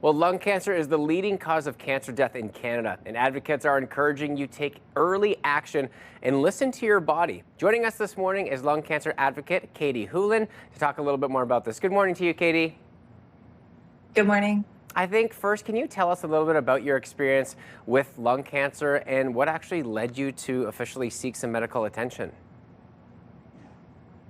Well, lung cancer is the leading cause of cancer death in Canada, and advocates are encouraging you take early action and listen to your body. Joining us this morning is lung cancer advocate Katie Hulan to talk a little bit more about this. Good morning to you, Katie. Good morning. I think first, can you tell us a little bit about your experience with lung cancer and what actually led you to officially seek some medical attention?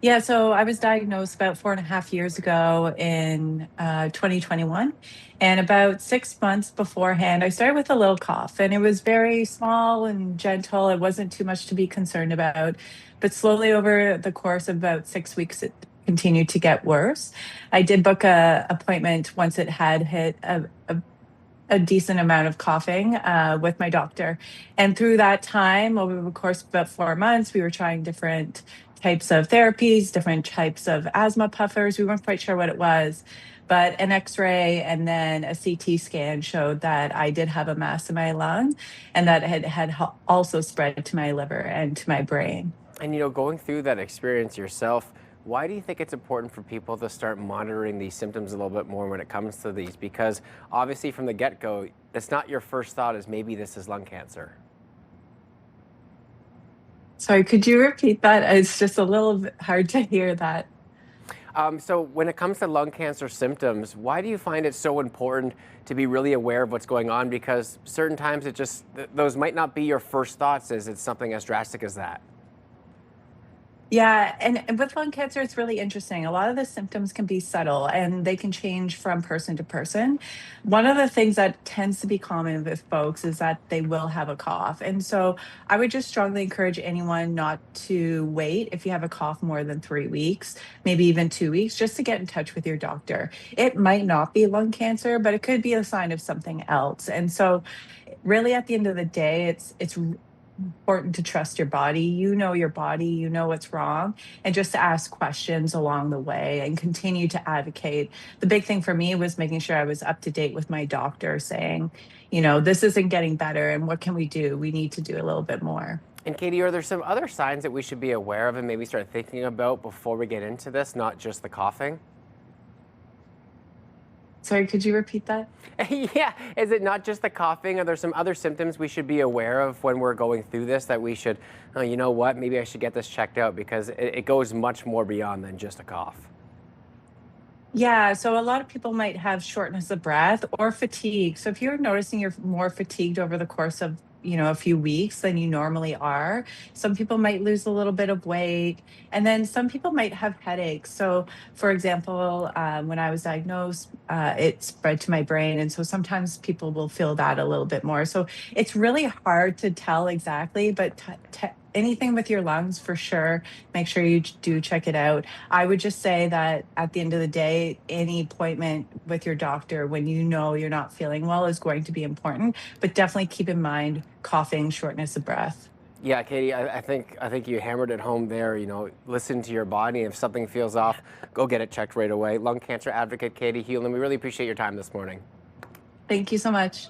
Yeah, so I was diagnosed about 4.5 years ago in 2021. And about 6 months beforehand, I started with a little cough, and it was very small and gentle. It wasn't too much to be concerned about. But slowly over the course of about 6 weeks, it continued to get worse. I did book a appointment once it had hit a decent amount of coughing with my doctor. And through that time, over the course of about 4 months, we were trying different types of therapies, different types of asthma puffers. We weren't quite sure what it was, but an X-ray and then a CT scan showed that I did have a mass in my lung, and that had also spread to my liver and to my brain. And going through that experience yourself, why do you think it's important for people to start monitoring these symptoms a little bit more when it comes to these? Because obviously from the get-go, it's not your first thought is maybe this is lung cancer. Sorry, could you repeat that? It's just a little bit hard to hear that. So when it comes to lung cancer symptoms, why do you find it so important to be really aware of what's going on? Because certain times those might not be your first thoughts as it's something as drastic as that. Yeah, and with lung cancer, it's really interesting. A lot of the symptoms can be subtle and they can change from person to person. One of the things that tends to be common with folks is that they will have a cough. And so I would just strongly encourage anyone not to wait if you have a cough more than 3 weeks, maybe even 2 weeks, just to get in touch with your doctor. It might not be lung cancer, but it could be a sign of something else. And so really at the end of the day, it's important to trust your body. You know your body, you know what's wrong, and just to ask questions along the way and continue to advocate. The big thing for me was making sure I was up to date with my doctor saying, this isn't getting better and what can we do? We need to do a little bit more. And Katie, are there some other signs that we should be aware of and maybe start thinking about before we get into this, not just the coughing? Sorry, could you repeat that? Yeah, is it not just the coughing? Are there some other symptoms we should be aware of when we're going through this that we should, oh, you know what, maybe I should get this checked out because it goes much more beyond than just a cough? Yeah, so a lot of people might have shortness of breath or fatigue. So if you're noticing you're more fatigued over the course of, a few weeks than you normally are, some people might lose a little bit of weight, and then some people might have headaches. So, for example, when I was diagnosed, it spread to my brain, and so sometimes people will feel that a little bit more. So it's really hard to tell exactly, but anything with your lungs for sure, make sure you do check it out. I would just say that at the end of the day, any appointment with your doctor when you know you're not feeling well is going to be important, but definitely keep in mind coughing, shortness of breath. Yeah, Katie, I think you hammered it home there. Listen to your body. If something feels off, go get it checked right away. Lung cancer advocate Katie Hulan, we really appreciate your time this morning. Thank you so much.